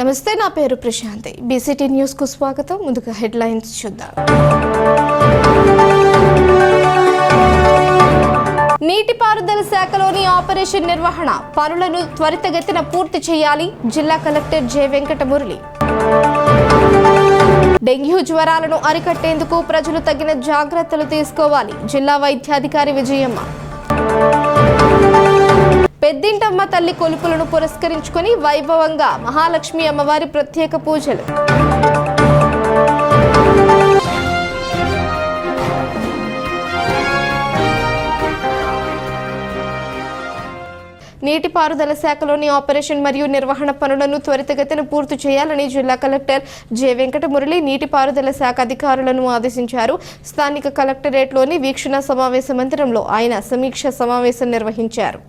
నమస్తే, నా పేరు ప్రశాంతి. బీసీటీ న్యూస్ కు స్వాగతం. ముందుగా హెడ్లైన్స్ చూద్దాం. నీటిపారుదల శాఖలోని ఆపరేషన్ నిర్వహణ పనులను త్వరితగతిన పూర్తి చేయాలి. జిల్లా కలెక్టర్ జె వెంకటమురళి. డెంగ్యూ జ్వరాలను అరికట్టేందుకు ప్రజలు తగిన జాగ్రత్తలు తీసుకోవాలి. జిల్లా వైద్యాధికారి విజయమ్మ. పెద్దింటమ్మ తల్లి కొలుపులను పురస్కరించుకొని వైభవంగా మహాలక్ష్మి అమ్మవారి ప్రత్యేక పూజలు. నీటిపారుదల శాఖలోని ఆపరేషన్ మరియు నిర్వహణ పనులను త్వరితగతిన పూర్తి చేయాలని జిల్లా కలెక్టర్ జె వెంకటమురళి నీటిపారుదల శాఖ అధికారులను ఆదేశించారు. స్థానిక కలెక్టరేట్లోని వీక్షణ సమావేశ మందిరంలో ఆయన సమీక్ష సమావేశం నిర్వహించారు.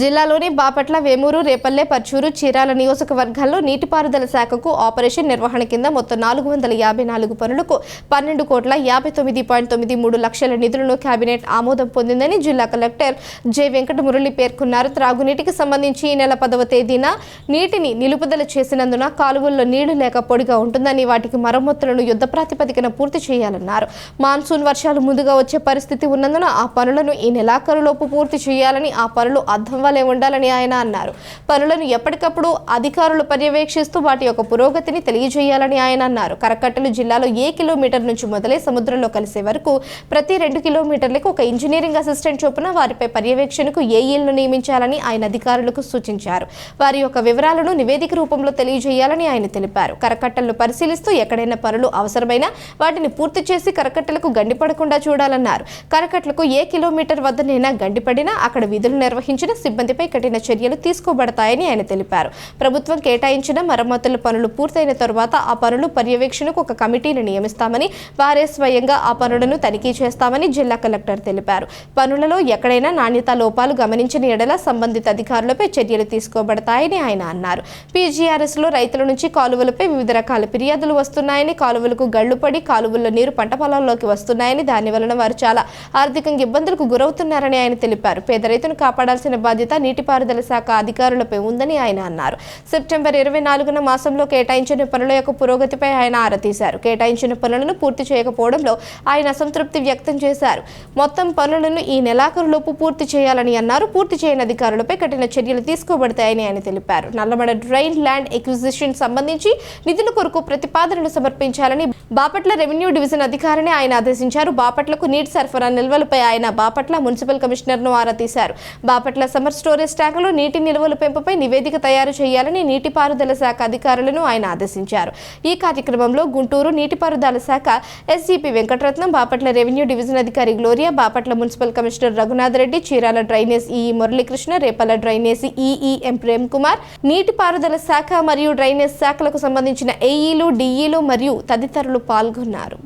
జిల్లాలోని బాపట్ల, వేమూరు, రేపల్లె, పర్చూరు, చీరాల నియోజకవర్గాల్లో నీటిపారుదల శాఖకు ఆపరేషన్ నిర్వహణ కింద మొత్తం 454 పనులకు 12,59.93 లక్షల నిధులను కేబినెట్ ఆమోదం పొందిందని జిల్లా కలెక్టర్ జె వెంకటమురళి పేర్కొన్నారు. త్రాగునీటికి సంబంధించి ఈ నెల 10వ తేదీన నీటిని నిలుపుదల చేసినందున కాలువల్లో నీళ్లు లేక పొడిగా ఉంటుందని వాటికి మరమ్మతులను యుద్ధ ప్రాతిపదికన పూర్తి చేయాలన్నారు. మాన్సూన్ వర్షాలు ముందుగా వచ్చే పరిస్థితి ఉన్నందున ఆ పనులను ఈ నెలాఖరులోపు పూర్తి చేయాలని, ఆ పనులు అర్థం వల్లే ఉండాలని ఆయన అన్నారు. పనులను ఎప్పటికప్పుడు అధికారులు పర్యవేక్షిస్తూ వాటి యొక్క పురోగతిని తెలియజేయాలని ఆయన అన్నారు. కరకట్టలు జిల్లాలో ఏ కిలోమీటర్ నుంచి మొదలై సముద్రంలో కలిసే వరకు ప్రతి 2 కిలోమీటర్లకు ఒక ఇంజనీరింగ్ అసిస్టెంట్ చొప్పున వారిపై పర్యవేక్షణకు ఏఈలను నియమించాలని ఆయన అధికారులకు సూచించారు. వారి యొక్క వివరాలను నివేదిక రూపంలో తెలియజేయాలని ఆయన తెలిపారు. కరకట్టలను పరిశీలిస్తూ ఎక్కడైనా పనులు అవసరమైనా వాటిని పూర్తి చేసి కరకట్టలకు గండిపడకుండా చూడాలన్నారు. కరకట్టలకు ఏ కిలోమీటర్ వద్దనైనా గండిపడినా అక్కడ విధులు నిర్వహించిన సిబ్బందిపై కఠిన చర్యలు తీసుకోబడతాయని ఆయన తెలిపారు. ప్రభుత్వం కేటాయించిన మరమ్మతుల పనులు పూర్తయిన తరువాత ఆ పనులు పర్యవేక్షణకు ఒక కమిటీని నియమిస్తామని, వారే స్వయంగా ఆ పనులను తనిఖీ చేస్తామని జిల్లా కలెక్టర్ తెలిపారు. పనులలో ఎక్కడైనా నాణ్యతా లోపాలు గమనించిన ఎడల సంబంధిత అధికారులపై చర్యలు తీసుకోబడతాయని ఆయన అన్నారు. పీజీఆర్ఎస్ లో రైతుల నుంచి కాలువలపై వివిధ రకాల ఫిర్యాదులు వస్తున్నాయని, కాలువలకు గళ్లు పడి కాలువల్లో నీరు పంట పొలాల్లోకి వస్తున్నాయని, దాని వలన వారు చాలా ఆర్థికంగా ఇబ్బందులకు గురవుతున్నారని ఆయన తెలిపారు. పేద రైతును కాపాడాల్సిన బాధ్యత నీటిపారుదల శాఖ అధికారులపై ఉందని ఆయన అన్నారు. సెప్టెంబర్ 24న మాసంలో కేటాయించిన పనుల యొక్క పురోగతిపై ఆయన ఆరా తీశారు. కేటాయించిన పనులను పూర్తి చేయకపోవడంలో ఆయన అసంతృప్తి వ్యక్తం చేశారు. మొత్తం పనులను ఈ నెలాఖరులోపు పూర్తి చేయాలని అన్నారు. పూర్తి చేయని అధికారులపై కఠిన చర్యలు తీసుకోబడతాయని ఆయన తెలిపారు. నల్లమడ డ్రైన్ ల్యాండ్ ఎక్విజిషన్ సంబంధించి నిధుల కొరకు ప్రతిపాదనలు సమర్పించాలని బాపట్ల రెవెన్యూ డివిజన్ అధికారిని ఆయన ఆదేశించారు. బాపట్లకు నీటి సరఫరా నిల్వలపై ఆయన బాపట్ల మున్సిపల్ కమిషనర్ను ఆరా తీశారు. బాపట్ల సమ్మర్ స్టోరేజ్ ట్యాంకులో నీటి నిల్వల పెంపుపై నివేదిక తయారు చేయాలని నీటిపారుదల శాఖ అధికారులను ఆయన ఆదేశించారు. ఈ కార్యక్రమంలో గుంటూరు నీటిపారుదల శాఖ SGP Venkataratnam, Bapatla revenue division అధికారి Gloria, Bapatla municipal commissioner Raghunath Reddy, Chirala drainage EE Muralikrishna, Repalle drainage EE M Prem Kumar, నీటిపారుదల శాఖ మరియు డ్రైనేజ్ శాఖలకు సంబంధించిన ఏఈలు, డిఈలు మరియు తదితరులు పాల్గొన్నారు.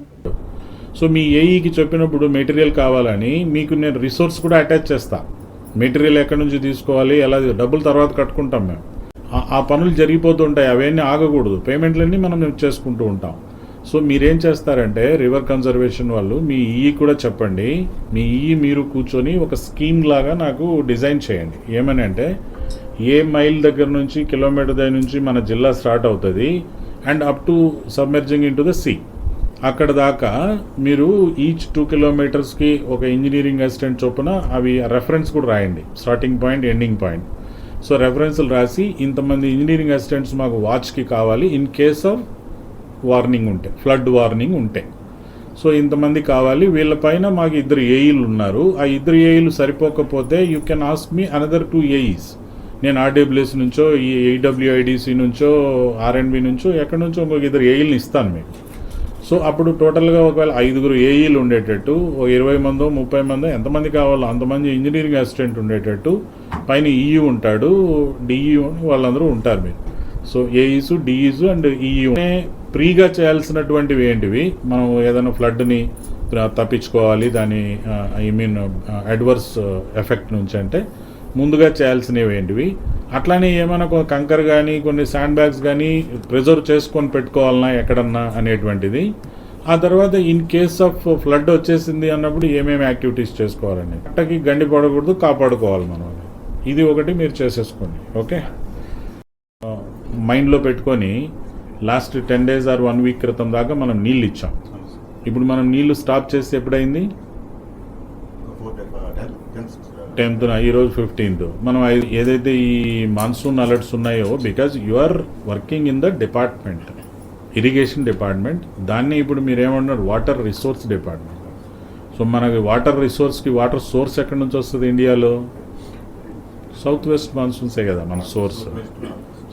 సో మీ ఏఈకి చెప్పినప్పుడు మెటీరియల్ కావాలని మీకు నేను రిసోర్స్ కూడా అటాచ్ చేస్తా. మెటీరియల్ ఎక్కడి నుంచి తీసుకోవాలి, ఎలా డబ్బులు తర్వాత కట్టుకుంటాం మేము. ఆ పనులు జరిగిపోతుంటాయి, అవన్నీ ఆగకూడదు. పేమెంట్లన్నీ మనం చేసుకుంటూ ఉంటాం. సో మీరేం చేస్తారంటే రివర్ కన్జర్వేషన్ వాళ్ళు మీ ఈఈ కూడా చెప్పండి. మీ ఈఈ మీరు కూర్చొని ఒక స్కీమ్ లాగా నాకు డిజైన్ చేయండి. ఏమని అంటే ఏ మైల్ దగ్గర నుంచి కిలోమీటర్ దగ్గర నుంచి మన జిల్లా స్టార్ట్ అవుతుంది and up to submerging into the sea. అక్కడ దాకా మీరు ఈచ్ 2 కిలోమీటర్స్కి ఒక ఇంజనీరింగ్ అసిస్టెంట్ చొప్పున అవి రెఫరెన్స్ కూడా రాయండి, starting point, ending point. So రెఫరెన్స్లు రాసి ఇంతమంది ఇంజనీరింగ్ అసిస్టెంట్స్ మాకు వాచ్కి కావాలి ఇన్ కేస్ ఆఫ్ వార్నింగ్ ఉంటే, ఫ్లడ్ వార్నింగ్ ఉంటే. సో ఇంతమంది కావాలి, వీళ్ళపైన మాకు 2 ఏఈలు ఉన్నారు. ఆ 2 ఏఈలు సరిపోకపోతే you can ask me another 2 AEs. నేను ఆర్డబ్ల్యూఎస్ నుంచో, ఈ ఏడబ్ల్యూఐడిసి నుంచో, ఆర్ఎండ్బి నుంచో, ఎక్కడి నుంచో ఇంకొక 2 ఏఈలను ఇస్తాను మీకు. సో అప్పుడు టోటల్గా ఒకవేళ 5 ఏఈలు ఉండేటట్టు, 20 మందో 30 మందో ఎంతమంది కావాలో అంతమంది ఇంజనీరింగ్ అసిస్టెంట్ ఉండేటట్టు, పైన ఈయూ ఉంటాడు, డిఈ వాళ్ళందరూ ఉంటారు మీరు. సో ఏఈసు, డిఈసు అండ్ ఈయూ ప్రీగా చేయాల్సినటువంటివి ఏంటివి, మనం ఏదైనా ఫ్లడ్ని తప్పించుకోవాలి దాని అడ్వర్స్ ఎఫెక్ట్ నుంచి అంటే ముందుగా చేయాల్సినవి ఏంటివి, అట్లానే ఏమైనా కంకర్ కానీ కొన్ని శాండ్ బ్యాగ్స్ కానీ ప్రిజర్వ్ చేసుకొని పెట్టుకోవాలన్నా ఎక్కడన్నా అనేటువంటిది. ఆ తర్వాత ఇన్ కేస్ ఆఫ్ ఫ్లడ్ వచ్చేసింది అన్నప్పుడు ఏమేమి యాక్టివిటీస్ చేసుకోవాలని, అట్టకి గండి పడకూడదు, కాపాడుకోవాలి మనం. ఇది ఒకటి మీరు చేసేసుకోండి. ఓకే, మైండ్లో పెట్టుకొని లాస్ట్ 10 days ఆర్ 1 week క్రితం దాకా మనం నీళ్ళు ఇచ్చాం. ఇప్పుడు మనం నీళ్లు స్టాప్ చేస్తే ఎప్పుడైంది? 10th, ఈరోజు 15th. మనం ఏదైతే ఈ మాన్సూన్ అలర్ట్స్ ఉన్నాయో, because you are working in the department, irrigation department, దాన్ని ఇప్పుడు మీరు ఏమంటున్నారు వాటర్ రిసోర్స్ డిపార్ట్మెంట్. సో మనకి వాటర్ రిసోర్స్కి వాటర్ సోర్స్ ఎక్కడి నుంచి వస్తుంది ఇండియాలో? సౌత్ వెస్ట్ మాన్సూన్సే కదా మన సోర్స్.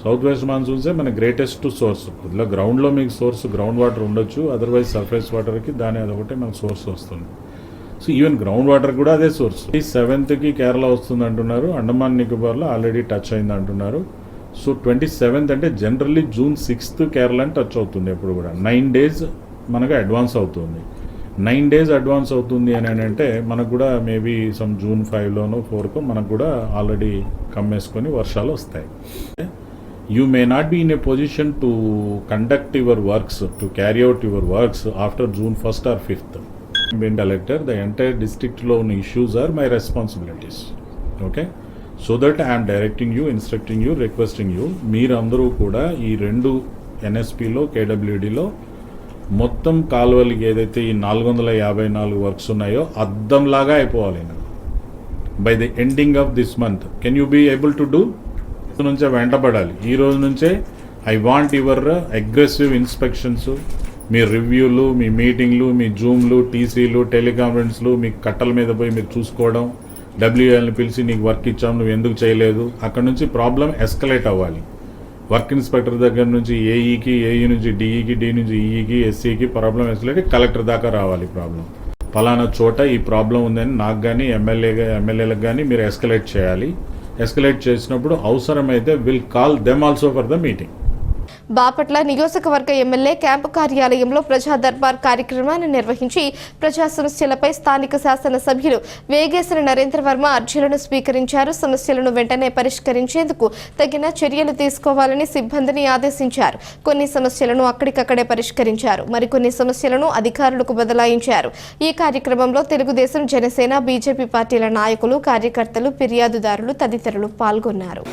సౌత్ వెస్ట్ మాన్సూన్సే మన గ్రేటెస్ట్ సోర్స్. ఇట్లా గ్రౌండ్లో మీకు సోర్స్ గ్రౌండ్ వాటర్ ఉండొచ్చు, అదర్వైజ్ సర్ఫేస్ వాటర్కి దాని అదొకటే మన సోర్స్ వస్తుంది. సో ఈవెన్ గ్రౌండ్ వాటర్ కూడా అదే సోర్స్. 7th కేరళ వస్తుంది అంటున్నారు, అండమాన్ నికోబార్లో ఆల్రెడీ టచ్ అయింది అంటున్నారు. సో 27th అంటే జనరల్లీ June 6th కేరళని టచ్ అవుతుంది. ఎప్పుడు కూడా 9 days మనకు అడ్వాన్స్ అవుతుంది. 9 days అడ్వాన్స్ అవుతుంది అని అంటే మనకు కూడా మేబీ June 5 4 మనకు కూడా ఆల్రెడీ కమ్మేసుకొని వర్షాలు వస్తాయి. You may not be in a position to conduct your works, to carry out your works after June 1st or 5th. Being collector, the entire district loan issues are my responsibilities. Okay? So that I am directing you, instructing you, requesting you. మీరందరూ కూడా ఈ 2 NSPలో KWDలో మొత్తం కాలువలకి ఏదైతే ఈ 454 works ఉన్నాయో అద్దంలాగా అయిపోవాలి by the ending of this month. Can you be able to do? నుంచే వెంటబడాలి. ఈ రోజు నుంచే I want your aggressive inspections, మీ రివ్యూలు, మీ మీటింగ్లు, మీ జూమ్లు, టీసీలు, టెలికాన్ఫరెన్స్లు, మీ కట్టల మీద పోయి మీరు చూసుకోవడం, డబ్ల్యూఎల్ని పిలిచి నీకు వర్క్ ఇచ్చాం నువ్వు ఎందుకు చేయలేదు, అక్కడ నుంచి ప్రాబ్లం ఎస్కలేట్ అవ్వాలి. వర్క్ ఇన్స్పెక్టర్ దగ్గర నుంచి ఏఈకి, ఏఈ నుంచి డిఈకి, డి నుంచి ఈఈకి, ఎస్సీకి ప్రాబ్లం ఎస్కలేట్ కలెక్టర్ దాకా రావాలి. ప్రాబ్లం ఫలానా చోట ఈ ప్రాబ్లం ఉందని నాకు కానీ ఎమ్మెల్యేలకు కానీ మీరు ఎస్కలేట్ చేయాలి. ఎస్కలేట్ చేసినప్పుడు అవసరమైతే will call them also for the meeting. Bapatla నియోజకవర్గ ఎమ్మెల్యే క్యాంపు కార్యాలయంలో ప్రజా దర్బార్ కార్యక్రమాన్ని నిర్వహించి ప్రజా సమస్యలపై స్థానిక శాసనసభ్యులు వేగేశ్వర నరేంద్ర వర్మ అర్జీలను స్వీకరించారు. సమస్యలను వెంటనే పరిష్కరించేందుకు తగిన చర్యలు తీసుకోవాలని సిబ్బందిని ఆదేశించారు. కొన్ని సమస్యలను అక్కడికక్కడే పరిష్కరించారు, మరికొన్ని సమస్యలను అధికారులకు బదలాయించారు. ఈ కార్యక్రమంలో తెలుగుదేశం, జనసేన, బీజేపీ పార్టీల నాయకులు, కార్యకర్తలు, ఫిర్యాదుదారులు తదితరులు పాల్గొన్నారు.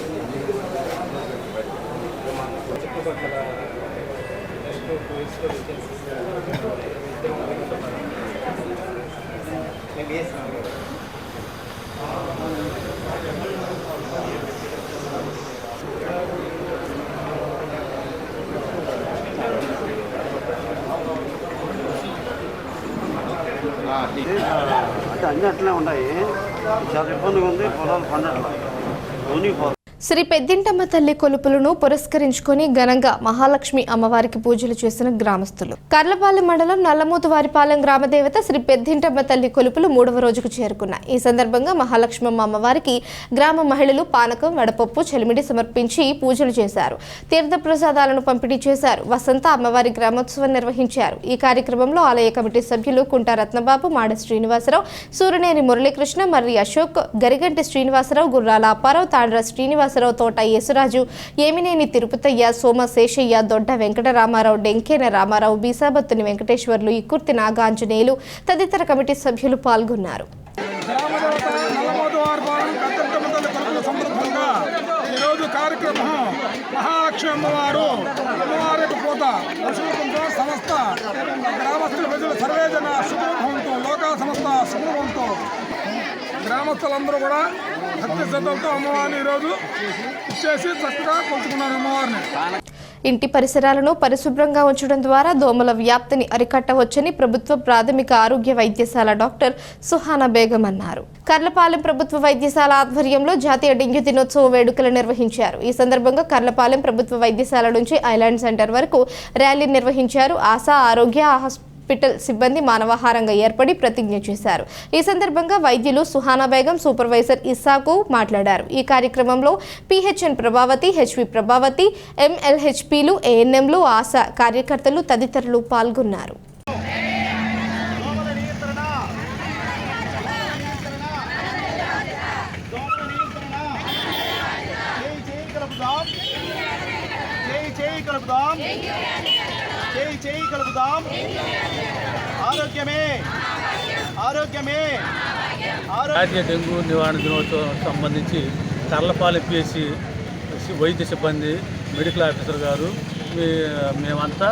అంటే అన్నీ అట్లనే ఉన్నాయి. చాలా ఇబ్బందిగా ఉంది, పొలాలు పండట్లా. శ్రీ పెద్దింటమ్మ తల్లి కొలుపులను పురస్కరించుకొని ఘనంగా మహాలక్ష్మి అమ్మవారికి పూజలు చేసిన గ్రామస్తులు. కర్లపాలెం మండలం నల్లమూతువారిపాలెం గ్రామదేవత శ్రీ పెద్దింటమ్మ తల్లి కొలుపులు 3వ రోజుకు చేరుకున్నాయి. ఈ సందర్భంగా మహాలక్ష్మమ్మ అమ్మవారికి గ్రామ మహిళలు పానకం, వడపప్పు, చలిమిడి సమర్పించి పూజలు చేశారు. తీర్థ ప్రసాదాలను పంపిణీ చేశారు. వసంత అమ్మవారి గ్రామోత్సవం నిర్వహించారు. ఈ కార్యక్రమంలో ఆలయ కమిటీ సభ్యులు కుంట రత్నబాబు, మాడ శ్రీనివాసరావు, సూరనేని మురళీకృష్ణ, మర్రి అశోక్, గరిగంటి శ్రీనివాసరావు, గుర్రాల అప్పారావు, తాండ్ర శ్రీనివాసరావు, తోట యేసురాజు, ఏమినేని తిరుపతయ్య, సోమ శేషయ్య, దొడ్డ వెంకటరామారావు, డెంకేన రామారావు, బీసాబత్తుని వెంకటేశ్వర్లు, ఇక్కుర్తి నాగాంజనేయులు తదితర కమిటీ సభ్యులు పాల్గొన్నారు. ఈరోజు కార్యక్రమం మహాలక్ష్మి అమ్మవారు పూత సమస్త గ్రామస్తుల ప్రజలు సర్వేజన సుఖభవంతో, లోకా సమస్త సుఖభవంతో, గ్రామస్తులందరూ కూడా భక్తి శ్రద్ధలతో అమ్మవారిని ఈరోజు ఇచ్చేసి చక్కగా కొలుచుకున్నారు అమ్మవారిని. ఇంటి పరిసరాలను పరిశుభ్రంగా ఉంచడం ద్వారా దోమల వ్యాప్తిని అరికట్టవచ్చని ప్రభుత్వ ప్రాథమిక ఆరోగ్య వైద్యశాల డాక్టర్ సుహానా బేగం అన్నారు. కర్లపాలెం ప్రభుత్వ వైద్యశాల ఆధ్వర్యంలో జాతీయ డెంగ్యూ దినోత్సవ వేడుకలు నిర్వహించారు. ఈ సందర్భంగా కర్లపాలెం ప్రభుత్వ వైద్యశాల నుంచి ఐలాండ్ సెంటర్ వరకు ర్యాలీ నిర్వహించారు. ఆశా ఆరోగ్య హాస్పిటల్ సిబ్బంది మానవాహారంగా ఏర్పడి ప్రతిజ్ఞ చేశారు. ఈ సందర్భంగా వైద్యులు సుహానా బేగం, సూపర్వైజర్ ఇస్సాకు మాట్లాడారు. ఈ కార్యక్రమంలో పిహెచ్ఎన్ ప్రభావతి, హెచ్వి ప్రభావతి, ఎంఎల్హెచ్పిలు, ఏఎన్ఎంలు, ఆశా కార్యకర్తలు తదితరులు పాల్గొన్నారు. జాతీయ డెంగ్యూ నివారణ దినోత్సవం సంబంధించి కర్లపాలెం పిఎస్సి వైద్య సిబ్బంది మెడికల్ ఆఫీసర్ గారు మేమంతా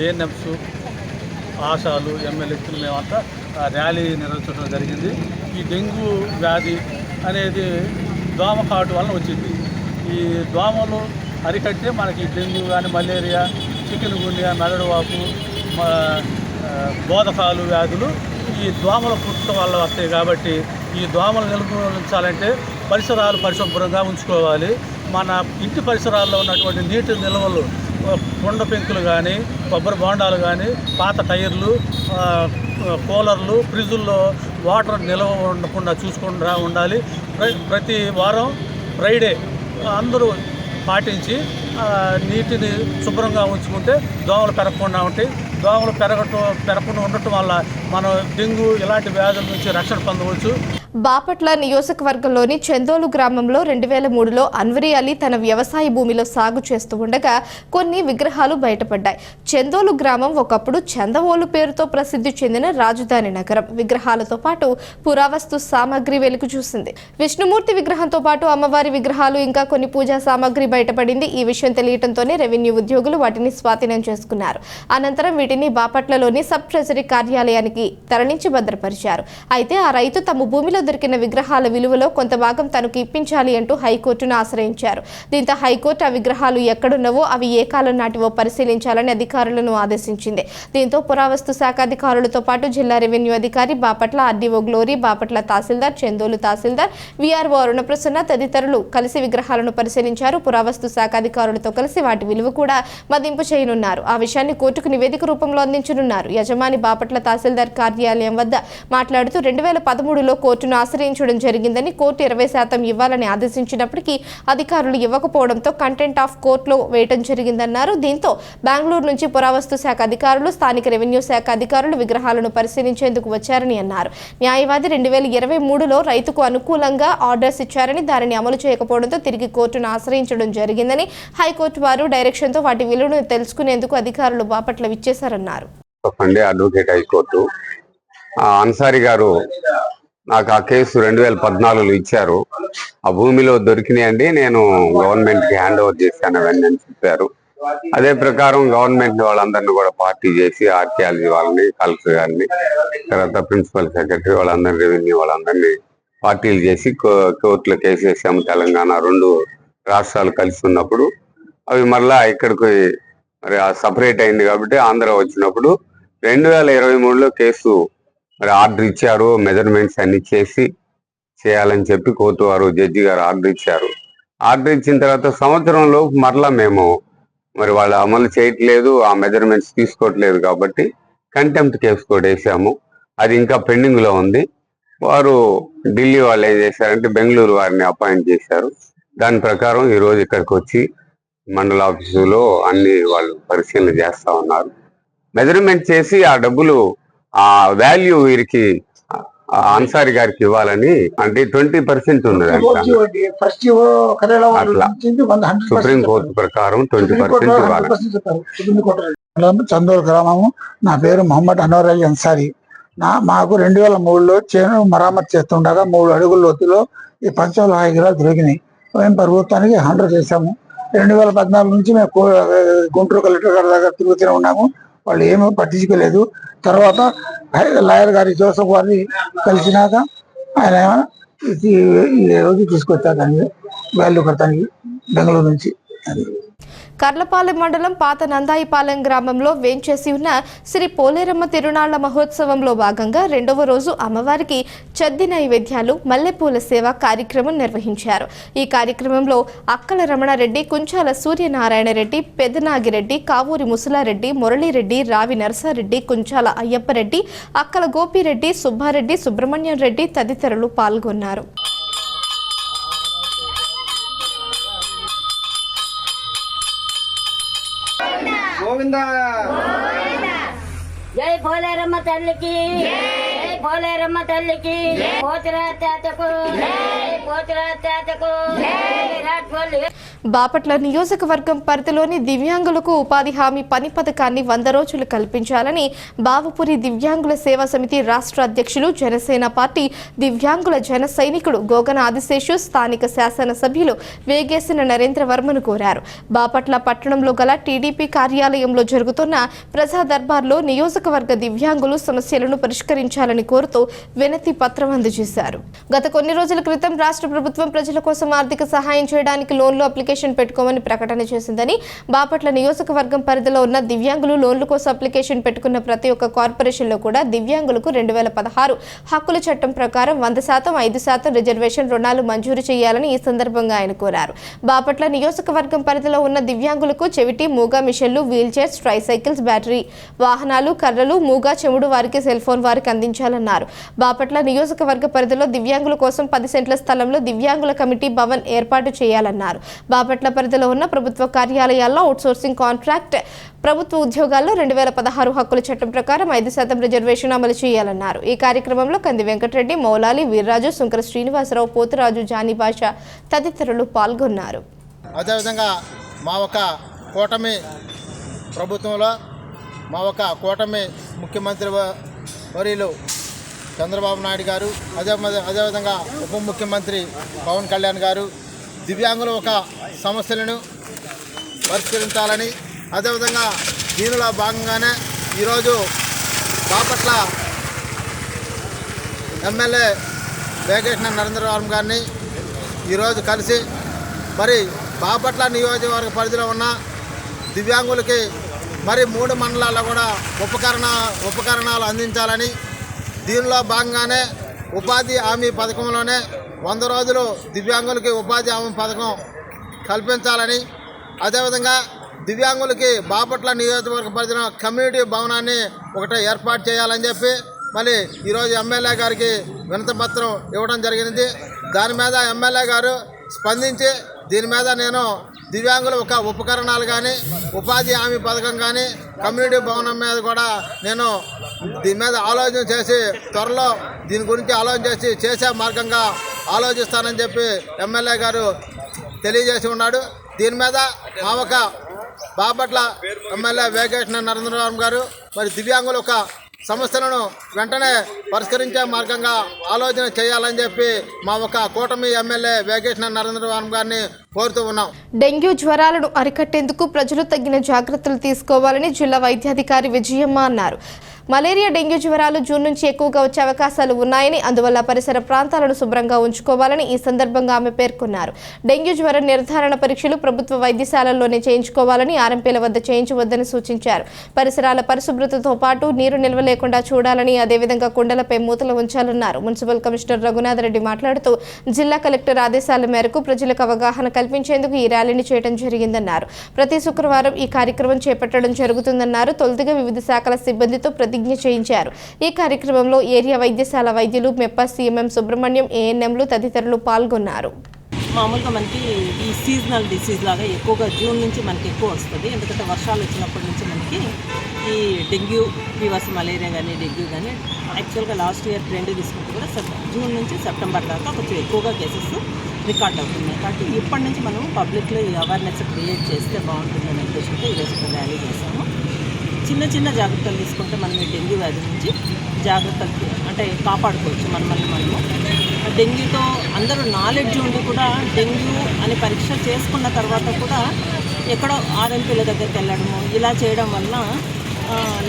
ఏఎన్ఎంస్ ఆశాలు ఎమ్మెల్యేలు మేమంతా ర్యాలీ నిర్వహించడం జరిగింది. ఈ డెంగ్యూ వ్యాధి అనేది దోమ కాటు వలన వచ్చింది. ఈ దోమలు అరికట్టే మనకి డెంగ్యూ కానీ మలేరియా, చికెన్ గున్యా, మెదడువాపు, బోధకాలు వ్యాధులు ఈ దోమల పుట్టడం వల్ల వస్తాయి. కాబట్టి ఈ దోమలు నిర్మూలించాలంటే పరిసరాలు పరిశుభ్రంగా ఉంచుకోవాలి. మన ఇంటి పరిసరాల్లో ఉన్నటువంటి నీటి నిల్వలు, కొండ పెంకులు కానీ, కొబ్బరి బోండాలు కానీ, పాత టైర్లు, కూలర్లు, ఫ్రిడ్జుల్లో వాటర్ నిల్వ ఉండకుండా చూసుకుంటూ ఉండాలి. ప్రతి వారం ఫ్రైడే అందరూ పాటించి నీటిని శుభ్రంగా ఉంచుకుంటే దోమలు పెరగకుండా ఉంటాయి. దోమలు పెరగకుండా ఉండటం వల్ల మనం డెంగ్యూ ఇలాంటి వ్యాధుల నుంచి రక్షణ పొందవచ్చు. బాపట్ల నియోజకవర్గంలోని చందోలు గ్రామంలో 2003లో అన్వరీ అలీ తన వ్యవసాయ భూమిలో సాగు చేస్తూ ఉండగా కొన్ని విగ్రహాలు బయటపడ్డాయి. చందోలు గ్రామం ఒకప్పుడు చందవోలు పేరుతో ప్రసిద్ధి చెందిన రాజధాని నగరం. విగ్రహాలతో పాటు పురావస్తు సామాగ్రి వెలుగు చూసింది. విష్ణుమూర్తి విగ్రహంతో పాటు అమ్మవారి విగ్రహాలు, ఇంకా కొన్ని పూజా సామాగ్రి బయటపడింది. ఈ విషయం తెలియటంతోనే రెవెన్యూ ఉద్యోగులు వాటిని స్వాధీనం చేసుకున్నారు. అనంతరం వీటిని బాపట్లలోని సబ్ ట్రెజరీ కార్యాలయానికి తరలించి భద్రపరిచారు. అయితే ఆ రైతు తమ భూమిలో దొరికిన విగ్రహాల విలువలో కొంత భాగం తనకు ఇప్పించాలి అంటూ హైకోర్టును ఆశ్రయించారు. దీంతో హైకోర్టు ఆ విగ్రహాలు ఎక్కడున్నవో, అవి ఏ కాలం నాటివో పరిశీలించాలని అధికారులను ఆదేశించింది. దీంతో పురావస్తు శాఖ అధికారులతో పాటు జిల్లా రెవెన్యూ అధికారి, బాపట్ల ఆర్డీఓ గ్లోరీ, బాపట్ల తహసీల్దార్, చందోలు తహసీల్దార్, వీఆర్ఓ అరుణప్రసన్న తదితరులు కలిసి విగ్రహాలను పరిశీలించారు. పురావస్తు శాఖ అధికారులతో కలిసి వాటి విలువ కూడా మదింపు చేయనున్నారు. ఆ విషయాన్ని కోర్టుకు నివేదిక రూపంలో అందించనున్నారు. యజమాని బాపట్ల తహసీల్దార్ కార్యాలయం వద్ద మాట్లాడుతూ 2013లో కోర్టును ఆశ్రయించడం జరిగిందని, కోర్టు 20% ఇవ్వాలని ఆదేశించినప్పటికీ అధికారులు ఇవ్వకపోవడంతో కంటెంట్ ఆఫ్ కోర్టులో వేయటం జరిగిందన్నారు. దీంతో బెంగళూరు నుంచి పురావస్తు శాఖ అధికారులు, స్థానిక రెవెన్యూ శాఖ అధికారులు విగ్రహాలను పరిశీలించేందుకు వచ్చారని అన్నారు. న్యాయవాది 2023లో రైతుకు అనుకూలంగా ఆర్డర్స్ ఇచ్చారని, దానిని అమలు చేయకపోవడంతో తిరిగి కోర్టును ఆశ్రయించడం జరిగిందని, హైకోర్టు వారు డైరెక్షన్తో వాటి విలువను తెలుసుకునేందుకు అధికారులు బాపట్ల విచ్చేశారన్నారు. అడ్వకేట్ హైకోర్టు అన్సారీ గారు నాకు ఆ కేసు 2014లో ఇచ్చారు. ఆ భూమిలో దొరికినాయండి, నేను గవర్నమెంట్ కి హ్యాండ్ ఓవర్ చేశాను అవన్నీ అని చెప్పారు. అదే ప్రకారం గవర్నమెంట్ వాళ్ళందరినీ కూడా పార్టీ చేసి ఆర్కియాలజీ వాళ్ళని, కలెక్టర్ గారిని, తర్వాత ప్రిన్సిపల్ సెక్రటరీ వాళ్ళందరినీ, రెవెన్యూ వాళ్ళందరినీ పార్టీలు చేసి కోర్టులో కేసు వేసాము. తెలంగాణ 2 రాష్ట్రాలు కలిసి ఉన్నప్పుడు అవి మళ్ళా ఇక్కడికి మరి సపరేట్ అయింది కాబట్టి ఆంధ్ర వచ్చినప్పుడు 2023లో కేసు మరి ఆర్డర్ ఇచ్చారు. మెజర్మెంట్స్ అన్ని చేయాలని చెప్పి కోర్టు వారు, జడ్జి గారు ఆర్డర్ ఇచ్చారు. ఆర్డర్ ఇచ్చిన తర్వాత సంవత్సరంలో మరలా మేము మరి వాళ్ళు అమలు చేయట్లేదు, ఆ మెజర్మెంట్స్ తీసుకోవట్లేదు కాబట్టి కంటెంప్ట్ కేసు కూడా వేసాము. అది ఇంకా పెండింగ్ లో ఉంది. వారు ఢిల్లీ వాళ్ళు ఏం చేశారంటే బెంగళూరు వారిని అపాయింట్ చేశారు. దాని ప్రకారం ఈ రోజు ఇక్కడికి వచ్చి మండల ఆఫీసులో అన్ని వాళ్ళు పరిశీలన చేస్తా ఉన్నారు. మెజర్మెంట్ చేసి ఆ డబ్బులు, ఆ వాల్యూ వీరికి అన్సారీ గారికి ఇవ్వాలని, అంటే 20% ఉన్నది అట్లా. సుప్రీం కోర్టు ప్రకారం 20% ఇవ్వాలి. చందోల్ గ్రామము. నా పేరు మహమ్మద్ అన్వర్ అలీ అన్సారీ. మాకు 2003లో చేను మరామతు చేస్తుండగా 3 అడుగుల లోతులో ఈ 15 ఎకరాలు దొరికినాయి. మేము ప్రభుత్వానికి హ్యాండ్ చేశాము. 2014 నుంచి మేము గుంటూరు కలెక్టర్ గారి దగ్గర తిరుగుతూనే ఉన్నాము. వాళ్ళు ఏమీ పట్టించుకోలేదు. తర్వాత లాయర్ గారి జోసఫ్ గారిని కలిసినాక ఆయన ఈ రోజు తీసుకొచ్చారు దాన్ని వాల్యూ కడతానికి బెంగళూరు నుంచి. కర్లపాలెం మండలం పాత నందాయిపాలెం గ్రామంలో వేంచేసి ఉన్న శ్రీ పోలేరమ్మ తిరునాళ్ల మహోత్సవంలో భాగంగా 2వ రోజు అమ్మవారికి చద్ది నైవేద్యాలు, మల్లెపూల సేవ కార్యక్రమం నిర్వహించారు. ఈ కార్యక్రమంలో అక్కల రమణారెడ్డి, కుంచాల సూర్యనారాయణ రెడ్డి, పెదనాగిరెడ్డి, కావూరి ముసలారెడ్డి, మురళీరెడ్డి, రావి నరసారెడ్డి, కుంచాల అయ్యప్పరెడ్డి, అక్కల గోపిరెడ్డి, సుబ్బారెడ్డి, సుబ్రహ్మణ్యం రెడ్డి తదితరులు పాల్గొన్నారు. జై పోలేరమ్మ తల్లికి, జై పోలేరమ్మ తల్లికి, పోతురా తాతకు, పోతురా తాతకు, बोले బాపట్ల నియోజకవర్గం పరిధిలోని దివ్యాంగులకు ఉపాధి హామీ పని పథకాన్ని 100 రోజులు కల్పించాలని బావపురి దివ్యాంగుల సేవా సమితి రాష్ట్ర అధ్యక్షులు జనసేన పార్టీ దివ్యాంగుల జన సైనికుడు గోగన ఆదిశేషు స్థానిక శాసనసభ్యులు వేగేసిన నరేంద్ర వర్మను కోరారు. బాపట్ల పట్టణంలో గల టీడీపీ కార్యాలయంలో జరుగుతున్న ప్రజా దర్బార్లో నియోజకవర్గ దివ్యాంగులు సమస్యలను పరిష్కరించాలని కోరుతూ వినతి పత్రం అందజేశారు. గత కొన్ని రోజుల క్రితం రాష్ట్ర ప్రభుత్వం ప్రజల కోసం ఆర్థిక సహాయం చేయడానికి లోన్లు అప్లికేషన్ పెట్టుకోమని ప్రకటన చేసిందని, బాపట్ల నియోజకవర్గం పరిధిలో ఉన్న దివ్యాంగులు లోన్ల కోసం అప్లికేషన్ పెట్టుకున్న ప్రతి ఒక్క కార్పొరేషన్లో కూడా దివ్యాంగులకు 2016 హక్కుల చట్టం ప్రకారం 100%, 5% రిజర్వేషన్ రుణాలు మంజూరు చేయాలని ఈ సందర్భంగా ఆయన కోరారు. బాపట్ల నియోజకవర్గం పరిధిలో ఉన్న దివ్యాంగులకు చెవిటి, మూగా మిషన్లు, వీల్ చైర్స్, ట్రైసైకిల్స్, బ్యాటరీ వాహనాలు, కర్రలు, మూగా చెముడు వారికి సెల్ ఫోన్ వారికి అందించాలన్నారు. బాపట్ల నియోజకవర్గ పరిధిలో దివ్యాంగుల కోసం 10 సెంట్ల స్థలంలో దివ్యాంగుల కమిటీ భవన్ ఏర్పాటు చేయాలన్నారు. బాపట్ల పరిధిలో ఉన్న ప్రభుత్వ కార్యాలయాల్లో అవుట్సోర్సింగ్ కాంట్రాక్ట్, ప్రభుత్వ ఉద్యోగాల్లో 2016 హక్కుల చట్టం ప్రకారం 5% రిజర్వేషన్ అమలు చేయాలన్నారు. ఈ కార్యక్రమంలో కంది వెంకటరెడ్డి, మౌలాలి వీర్రాజు, సుంకర శ్రీనివాసరావు, పోతురాజు, జానీ భాష తదితరులు పాల్గొన్నారు. అదేవిధంగా మా ఒక కూటమి ప్రభుత్వంలో మా ఒక కూటమి ముఖ్యమంత్రి వర్యులు చంద్రబాబు నాయుడు గారు, అదేవిధంగా ఉప ముఖ్యమంత్రి పవన్ కళ్యాణ్ గారు దివ్యాంగుల ఒక సమస్యలను పరిష్కరించాలని, అదేవిధంగా దీనిలో భాగంగానే ఈరోజు బాపట్ల ఎమ్మెల్యే వేగేసిన నరేంద్ర వర్మ గారిని ఈరోజు కలిసి మరి బాపట్ల నియోజకవర్గ పరిధిలో ఉన్న దివ్యాంగులకి మరి 3 మండలాల్లో కూడా ఉపకరణాలు అందించాలని, దీనిలో భాగంగానే ఉపాధి హామీ పథకంలోనే 100 రోజులు దివ్యాంగులకి ఉపాధి హామీ పథకం కల్పించాలని, అదేవిధంగా దివ్యాంగులకి బాపట్ల నియోజకవర్గ పరిధిలో కమ్యూనిటీ భవనాన్ని ఒకటి ఏర్పాటు చేయాలని చెప్పి మళ్ళీ ఈరోజు ఎమ్మెల్యే గారికి వినతి పత్రం ఇవ్వడం జరిగింది. దాని మీద ఎమ్మెల్యే గారు స్పందించి దీని మీద నేను దివ్యాంగుల ఒక ఉపకరణాలు కానీ, ఉపాధి హామీ పథకం కానీ, కమ్యూనిటీ భవనం మీద కూడా నేను దీని మీద ఆలోచన చేసి త్వరలో దీని గురించి ఆలోచన చేసే మార్గంగా ఆలోచిస్తానని చెప్పి ఎమ్మెల్యే గారు తెలియజేసి ఉన్నాడు. దీని మీద మా ఒక బాపట్ల ఎమ్మెల్యే వేగేసిన నరేంద్ర వర్మ గారు మరి దివ్యాంగుల ఒక సమస్యలను వెంటనే పరిష్కరించే మార్గంగా ఆలోచన చేయాలని చెప్పి మా ఒక కూటమి ఎమ్మెల్యే వేగేసిన నరేంద్ర వర్మ గారిని కోరుతూ ఉన్నాం. డెంగ్యూ జ్వరాలను అరికట్టేందుకు ప్రజలు తగిన జాగ్రత్తలు తీసుకోవాలని జిల్లా వైద్యాధికారి విజయమ్మ అన్నారు. మలేరియా, డెంగ్యూ జ్వరాలు జూన్ నుంచి ఎక్కువగా వచ్చే అవకాశాలు ఉన్నాయని, అందువల్ల పరిసర ప్రాంతాలను శుభ్రంగా ఉంచుకోవాలని ఈ సందర్భంగా ఆమె పేర్కొన్నారు. డెంగ్యూ జ్వరం నిర్ధారణ పరీక్షలు ప్రభుత్వ వైద్యశాలల్లోనే చేయించుకోవాలని, ఆర్ఎంపీల వద్ద చేయించవద్దని సూచించారు. పరిసరాల పరిశుభ్రతతో పాటు నీరు నిల్వ లేకుండా చూడాలని, అదేవిధంగా కుండలపై మూతలు ఉంచాలన్నారు. మున్సిపల్ కమిషనర్ రఘునాథ్ రెడ్డి మాట్లాడుతూ జిల్లా కలెక్టర్ ఆదేశాల మేరకు ప్రజలకు అవగాహన కల్పించేందుకు ఈ ర్యాలీని చేయడం జరిగిందన్నారు. ప్రతి శుక్రవారం ఈ కార్యక్రమం చేపట్టడం జరుగుతుందన్నారు. తొలుతగా వివిధ శాఖల సిబ్బందితో ప్రతిజ్ఞ చేయించారు. ఈ కార్యక్రమంలో ఏరియా వైద్యశాల వైద్యులు, మెప్ప, సిఎంఎం సుబ్రహ్మణ్యం, ఏఎన్ఎంలు తదితరులు పాల్గొన్నారు. మామూలుగా మనకి ఈ సీజనల్ డిసీజ్ లాగా ఎక్కువగా జూన్ నుంచి మనకి ఎక్కువ వస్తుంది. ఎందుకంటే వర్షాలు వచ్చినప్పటి నుంచి మనకి ఈ డెంగ్యూ ఫీవర్స్, మలేరియా కానీ డెంగ్యూ కానీ యాక్చువల్గా లాస్ట్ ఇయర్ ట్రెండ్ తీసుకుంటే కూడా జూన్ నుంచి సెప్టెంబర్ దాకా కొంచెం ఎక్కువగా కేసెస్ రికార్డ్ అవుతున్నాయి. కాబట్టి ఇప్పటి నుంచి మనం పబ్లిక్లో ఈ అవేర్నెస్ క్రియేట్ చేస్తే బాగుంటుందనే ఉద్దేశంతో ఈరోజు ర్యాలీ చేస్తాము. చిన్న జాగ్రత్తలు తీసుకుంటే మనం ఈ డెంగ్యూ వ్యాధి నుంచి జాగ్రత్తలు అంటే కాపాడుకోవచ్చు మనము. డెంగ్యూతో అందరూ నాలెడ్జ్ ఉండి కూడా డెంగ్యూ అని పరీక్ష చేసుకున్న తర్వాత కూడా ఎక్కడో ఆర్ఎంపీల దగ్గరికి వెళ్ళడము ఇలా చేయడం వల్ల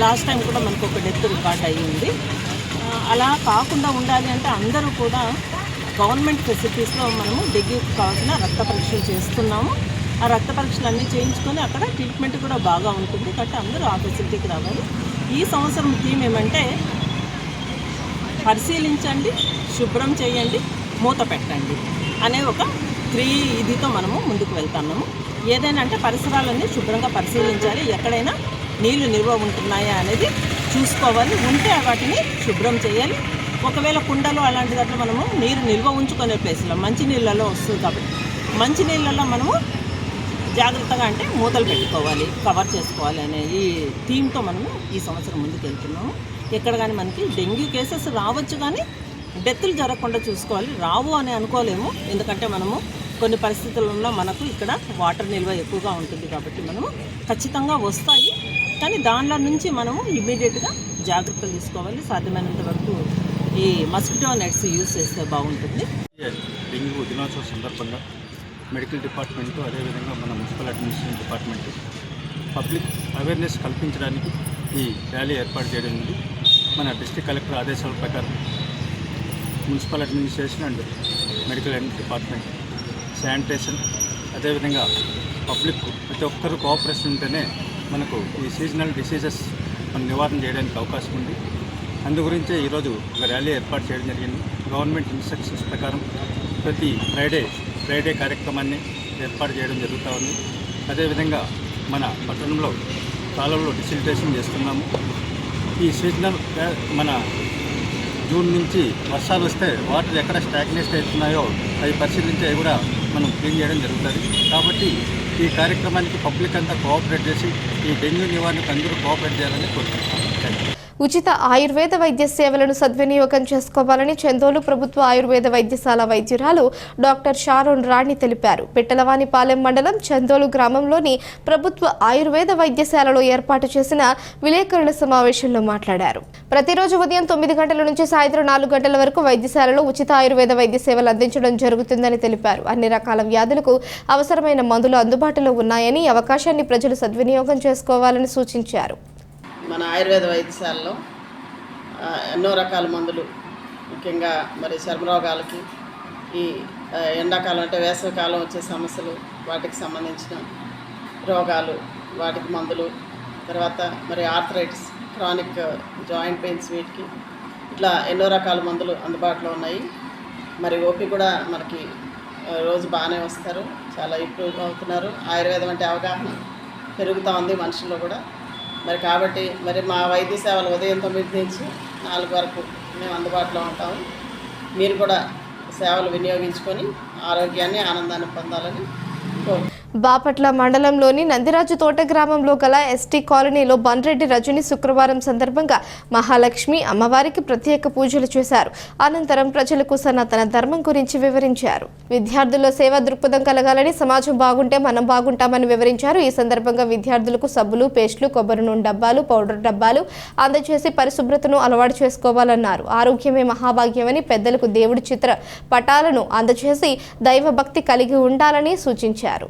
లాస్ట్ టైం కూడా మనకు ఒక డెత్ రికార్డ్ అయ్యింది. అలా కాకుండా ఉండాలి అంటే అందరూ కూడా గవర్నమెంట్ ఫెసిలిటీస్లో మనము డెంగ్యూకి కావాల్సిన రక్త పరీక్షలు చేస్తున్నాము. ఆ రక్త పరీక్షలు అన్నీ చేయించుకొని అక్కడ ట్రీట్మెంట్ కూడా బాగా ఉంటుంది. కాబట్టి అందరూ ఆ ఫెసిలిటీకి రావాలి. ఈ సంవత్సరం థీమ్ ఏమంటే పరిశీలించండి, శుభ్రం చేయండి, మూత పెట్టండి అనే ఒక 3 ఇదితో మనము ముందుకు వెళ్తున్నాము. ఏదైనా అంటే పరిసరాలన్నీ శుభ్రంగా పరిశీలించాలి, ఎక్కడైనా నీళ్లు నిల్వ ఉంటున్నాయా అనేది చూసుకోవాలి, ఉంటే వాటిని శుభ్రం చేయాలి. ఒకవేళ కుండలు అలాంటి దాంట్లో మనము నీరు నిల్వ ఉంచుకునే ప్లేస్లో మంచి నీళ్ళలో వస్తుంది కాబట్టి మంచి నీళ్ళలో మనము జాగ్రత్తగా అంటే మూతలు పెట్టుకోవాలి, కవర్ చేసుకోవాలి అనే ఈ థీమ్తో మనము ఈ సంవత్సరం ముందుకు వెళ్తున్నాము. ఎక్కడ కానీ మనకి డెంగ్యూ కేసెస్ రావచ్చు, కానీ డెత్తులు జరగకుండా చూసుకోవాలి. రావు అని అనుకోలేము, ఎందుకంటే మనము కొన్ని పరిస్థితుల్లో మనకు ఇక్కడ వాటర్ నిల్వ ఎక్కువగా ఉంటుంది కాబట్టి మనము ఖచ్చితంగా వస్తాయి. కానీ దానిలో నుంచి మనము ఇమీడియట్గా జాగ్రత్తలు తీసుకోవాలి. సాధ్యమైనంత వరకు ఈ మస్కిటో నెట్స్ యూజ్ చేస్తే బాగుంటుంది. డెంగ్యూ దినోత్సవం సందర్భంగా మెడికల్ డిపార్ట్మెంటు, అదేవిధంగా మన municipal administration department public awareness కల్పించడానికి ఈ ర్యాలీ ఏర్పాటు చేయడం ఉంది. మన డిస్ట్రిక్ట్ కలెక్టర్ ఆదేశాల ప్రకారం municipal administration and medical department, sanitation, అదేవిధంగా పబ్లిక్ ప్రతి ఒక్కరు కోఆపరేషన్ ఉంటేనే మనకు ఈ సీజనల్ డిసీజెస్ మనం నివారణ చేయడానికి అవకాశం ఉంది. అందు గురించే ఈరోజు ఒక ర్యాలీ ఏర్పాటు చేయడం జరిగింది. గవర్నమెంట్ ఇన్స్ట్రక్షన్స్ ప్రకారం ప్రతి ఫ్రైడే కార్యక్రమాన్ని ఏర్పాటు చేయడం జరుగుతూ ఉంది. అదేవిధంగా మన పట్టణంలో కాలువలో డిసిల్టేషన్ చేస్తున్నాము. ఈ సీజనల్ మన జూన్ నుంచి వర్షాలు వస్తే వాటర్ ఎక్కడ స్టాగ్నేట్ అవుతున్నాయో అవి పరిశీలించి అవి కూడా మనం క్లీన్ చేయడం జరుగుతుంది. కాబట్టి ఈ కార్యక్రమానికి పబ్లిక్ అంతా కోఆపరేట్ చేసి ఈ డెంగ్యూ నివారణకు అందరూ కోఆపరేట్ చేయాలని కోరుకుంటున్నాను. ఉచిత ఆయుర్వేద వైద్య సేవలను సద్వినియోగం చేసుకోవాలని చందోలు ప్రభుత్వ ఆయుర్వేద వైద్యశాల వైద్యురాలు డాక్టర్ షారోన్ రాణి తెలిపారు. పిట్టలవానిపాలెం మండలం చందోలు గ్రామంలోని ప్రభుత్వ ఆయుర్వేద వైద్యశాలలో ఏర్పాటు చేసిన విలేకరుల సమావేశంలో మాట్లాడారు. ప్రతిరోజు ఉదయం 9 గంటల నుంచి సాయంత్రం 4 గంటల వరకు వైద్యశాలలో ఉచిత ఆయుర్వేద వైద్య సేవలు అందించడం జరుగుతుందని తెలిపారు. అన్ని రకాల వ్యాధులకు అవసరమైన మందులు అందుబాటులో ఉన్నాయని, ఈ అవకాశాన్ని ప్రజలు సద్వినియోగం చేసుకోవాలని సూచించారు. మన ఆయుర్వేద వైద్యశాలలో ఎన్నో రకాల మందులు, ముఖ్యంగా మరి చర్మరోగాలకి, ఈ ఎండాకాలం అంటే వేసవికాలం వచ్చే సమస్యలు, వాటికి సంబంధించిన రోగాలు, వాటికి మందులు, తర్వాత మరి ఆర్థరైటిస్, క్రానిక్ జాయింట్ పెయిన్స్, వీటికి ఇట్లా ఎన్నో రకాల మందులు అందుబాటులో ఉన్నాయి. మరి ఓపీ కూడా మనకి రోజు బాగానే వస్తారు, చాలా ఇంప్రూవ్ అవుతున్నారు. ఆయుర్వేదం అంటే అవగాహన పెరుగుతూ ఉంది మనుషుల్లో కూడా. మరి కాబట్టి మరి మా వైద్య సేవలు ఉదయం 9 నుంచి 4 వరకు మేము అందుబాటులో ఉంటాము. మీరు కూడా సేవలు వినియోగించుకొని ఆరోగ్యాన్ని, ఆనందాన్ని పొందాలని కోరుకుంటున్నాను. బాపట్ల మండలంలోని నందిరాజు తోట గ్రామంలో గల ఎస్టీ కాలనీలో బన్రెడ్డి రజని శుక్రవారం సందర్భంగా మహాలక్ష్మి అమ్మవారికి ప్రత్యేక పూజలు చేశారు. అనంతరం ప్రజలకు సనాతన ధర్మం గురించి వివరించారు. విద్యార్థుల్లో సేవా దృక్పథం కలగాలని, సమాజం బాగుంటే మనం బాగుంటామని వివరించారు. ఈ సందర్భంగా విద్యార్థులకు సబ్బులు, పేస్టులు, కొబ్బరి నూనె డబ్బాలు, పౌడర్ డబ్బాలు అందజేసి పరిశుభ్రతను అలవాటు చేసుకోవాలన్నారు. ఆరోగ్యమే మహాభాగ్యమని, పెద్దలకు దేవుడి చిత్ర పటాలను అందజేసి దైవభక్తి కలిగి ఉండాలని సూచించారు.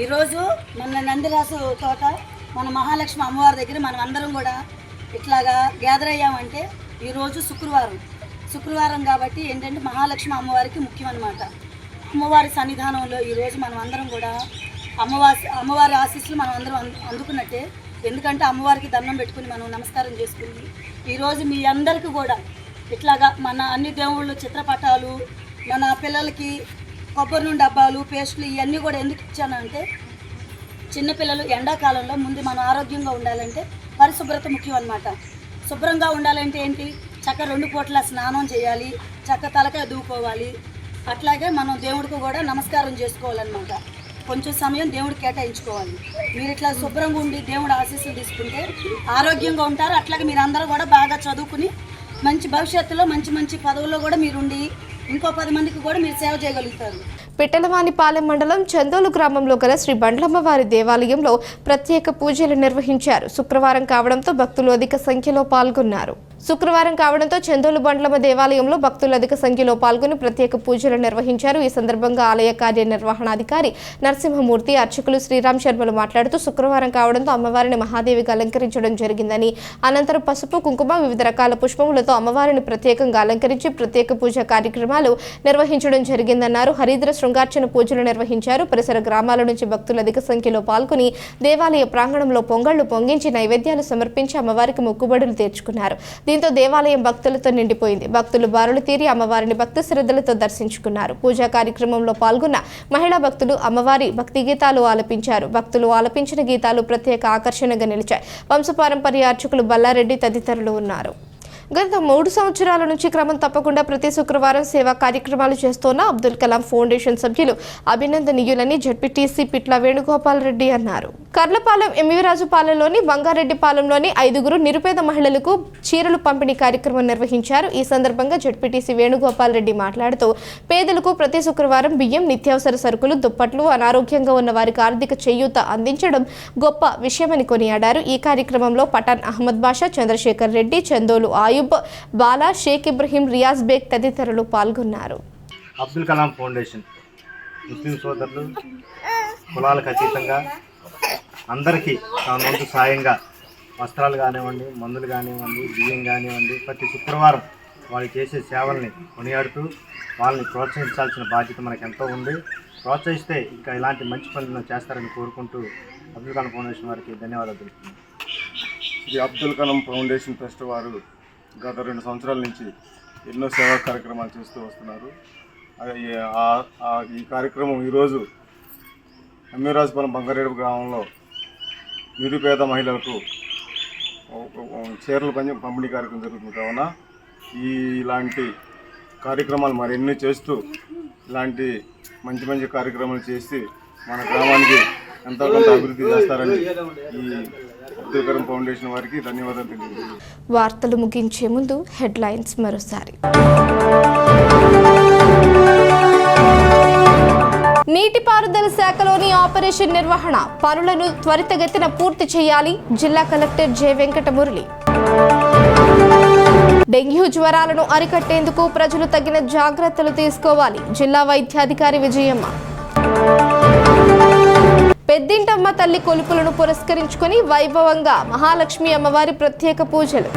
ఈరోజు మన నందిరాసు తోట మన మహాలక్ష్మి అమ్మవారి దగ్గర మనం అందరం కూడా ఇట్లాగా గ్యాదర్ అయ్యామంటే ఈరోజు శుక్రవారం కాబట్టి ఏంటంటే మహాలక్ష్మి అమ్మవారికి ముఖ్యం అన్నమాట. అమ్మవారి సన్నిధానంలో ఈరోజు మనం అందరం కూడా అమ్మవారి ఆశీస్సులు మనం అందరం అందుకున్నట్టే. ఎందుకంటే అమ్మవారికి దండం పెట్టుకుని మనం నమస్కారం చేసుకుంది. ఈరోజు మీ అందరికీ కూడా ఇట్లాగా మన అన్ని దేవుళ్ళు చిత్రపటాలు, మన పిల్లలకి కొబ్బరి నూనె డబ్బాలు, పేస్టులు ఇవన్నీ కూడా ఎందుకు ఇచ్చానంటే చిన్నపిల్లలు ఎండాకాలంలో ముందు మనం ఆరోగ్యంగా ఉండాలంటే పరిశుభ్రత ముఖ్యం అన్నమాట. శుభ్రంగా ఉండాలంటే ఏంటి, చక్క 2 పూట్ల స్నానం చేయాలి, చక్క తలకాయ దూకోవాలి. అట్లాగే మనం దేవుడికి కూడా నమస్కారం చేసుకోవాలన్నమాట. కొంచెం సమయం దేవుడికి కేటాయించుకోవాలి. మీరు ఇట్లా శుభ్రంగా ఉండి దేవుడి ఆశీస్సులు తీసుకుంటే ఆరోగ్యంగా ఉంటారు. అట్లాగే మీరు అందరూ కూడా బాగా చదువుకుని మంచి భవిష్యత్తులో మంచి పదవుల్లో కూడా మీరుండి ఇంకో 10 మందికి కూడా మీరు సేవ చేయగలుగుతారు. పిట్టలవానిపాలెం మండలం చందోలు గ్రామంలో గల శ్రీ బండ్లమ్మవారి దేవాలయంలో ప్రత్యేక పూజలు నిర్వహించారు. శుక్రవారం కావడంతో భక్తులు అధిక సంఖ్యలో పాల్గొన్నారు. చందోలు బండ్లమ్మ దేవాలయంలో భక్తులు అధిక సంఖ్యలో పాల్గొని ప్రత్యేక పూజలు నిర్వహించారు. ఈ సందర్భంగా ఆలయ కార్యనిర్వహణాధికారి నరసింహమూర్తి, అర్చకులు శ్రీరామ్ శర్మలు మాట్లాడుతూ శుక్రవారం కావడంతో అమ్మవారిని మహాదేవిగా అలంకరించడం జరిగిందని, అనంతరం పసుపు, కుంకుమ, వివిధ రకాల పుష్పములతో అమ్మవారిని ప్రత్యేకంగా అలంకరించి ప్రత్యేక పూజా కార్యక్రమాలు నిర్వహించడం జరిగిందన్నారు. హరిద్ర శృంగార్చన పూజలు నిర్వహించారు. పరిసర గ్రామాల నుంచి భక్తులు అధిక సంఖ్యలో పాల్గొని దేవాలయ ప్రాంగణంలో పొంగళ్లు పొంగించి నైవేద్యాలు సమర్పించి అమ్మవారికి మొక్కుబడులు తీర్చుకున్నారు. దీంతో దేవాలయం భక్తులతో నిండిపోయింది. భక్తులు బారులు తీరి అమ్మవారిని భక్తి శ్రద్ధలతో దర్శించుకున్నారు. పూజా కార్యక్రమంలో పాల్గొన్న మహిళా భక్తులు అమ్మవారి భక్తి గీతాలు ఆలపించారు. భక్తులు ఆలపించిన గీతాలు ప్రత్యేక ఆకర్షణగా నిలిచాయి. వంశపారంపర్య అర్చకులు బల్లారెడ్డి తదితరులు ఉన్నారు. గత 3 సంవత్సరాల నుంచి క్రమం తప్పకుండా ప్రతి శుక్రవారం సేవా కార్యక్రమాలు చేస్తోన్న అబ్దుల్ కలాం ఫౌండేషన్ సభ్యులు అభినందనీయులని జడ్పీటీసీ పిట్ల వేణుగోపాల్ రెడ్డి అన్నారు. కర్లపాలెం ఎమ్మివిరాజుపాలెంలోని బంగారెడ్డిపాలెంలోని 5 నిరుపేద మహిళలకు చీరలు పంపిణీ కార్యక్రమం నిర్వహించారు. ఈ సందర్భంగా జడ్పీటీసీ వేణుగోపాల్ రెడ్డి మాట్లాడుతూ పేదలకు ప్రతి శుక్రవారం బియ్యం, నిత్యావసర సరుకులు, దుప్పట్లు, అనారోగ్యంగా ఉన్న వారికి ఆర్థిక చేయూత అందించడం గొప్ప విషయమని కొనియాడారు. ఈ కార్యక్రమంలో పఠాన్ అహ్మద్ బాషా, చంద్రశేఖర్ రెడ్డి, చందోలు ఆయుబ్, బాలా, షేక్ ఇబ్రహీం, రియాజ్ బేగ్ తదితరులు పాల్గొన్నారు. అబ్దుల్ కలాం ఫౌండేషన్ ముస్లిం సోదరులు కులాలకు అతీతంగా అందరికీ తాను వంతు సాయంగా వస్త్రాలు కానివ్వండి, మందులు కానివ్వండి, బియ్యం కానివ్వండి, ప్రతి శుక్రవారం వాళ్ళు చేసే సేవల్ని కొనియాడుతూ వాళ్ళని ప్రోత్సహించాల్సిన బాధ్యత మనకు ఎంతో ఉంది. ప్రోత్సహిస్తే ఇంకా ఇలాంటి మంచి పనులను చేస్తారని కోరుకుంటూ అబ్దుల్ కలాం ఫౌండేషన్ వారికి ధన్యవాదాలు తెలుపుతున్నాను. శ్రీ అబ్దుల్ కలాం ఫౌండేషన్ ట్రస్ట్ వారు గత 2 సంవత్సరాల నుంచి ఎన్నో సేవా కార్యక్రమాలు చేస్తూ వస్తున్నారు. ఈ కార్యక్రమం ఈరోజు ఎమ్మిరాజుపాలెం బంగారెడ్డి గ్రామంలో నిరుపేద మహిళలకు చీరల పంపిణీ కార్యక్రమం జరుగుతుంది. కావున ఇలాంటి కార్యక్రమాలు మరిన్ని చేస్తూ ఇలాంటి మంచి కార్యక్రమాలు చేసి మన గ్రామానికి ఎంతో కొంత అభివృద్ధి చేస్తారని ఈ అబ్దుల్ కలాం ఫౌండేషన్ వారికి ధన్యవాదాలు తెలియజేస్తున్నాను. వార్తలు ముగించే ముందు హెడ్లైన్స్ మరోసారి. నీటిపారుదల శాఖలోని ఆపరేషన్ నిర్వహణ పనులను త్వరితగతిన పూర్తి చేయాలి. జిల్లా కలెక్టర్ జె వెంకటమురళి. డెంగ్యూ జ్వరాలను అరికట్టేందుకు ప్రజలు తగిన జాగ్రత్తలు తీసుకోవాలి. జిల్లా వైద్యాధికారి విజయమ్మ. పెద్దింటమ్మ తల్లి కొలుపులను పురస్కరించుకొని వైభవంగా మహాలక్ష్మి అమ్మవారి ప్రత్యేక పూజలు.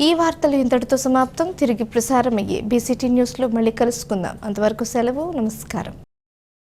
ఈ వార్తలు ఇంతటితో సమాప్తం. తిరిగి ప్రసారమయ్యే బీసీటీ న్యూస్లో మళ్ళీ కలుసుకుందాం. అంతవరకు సెలవు. నమస్కారం.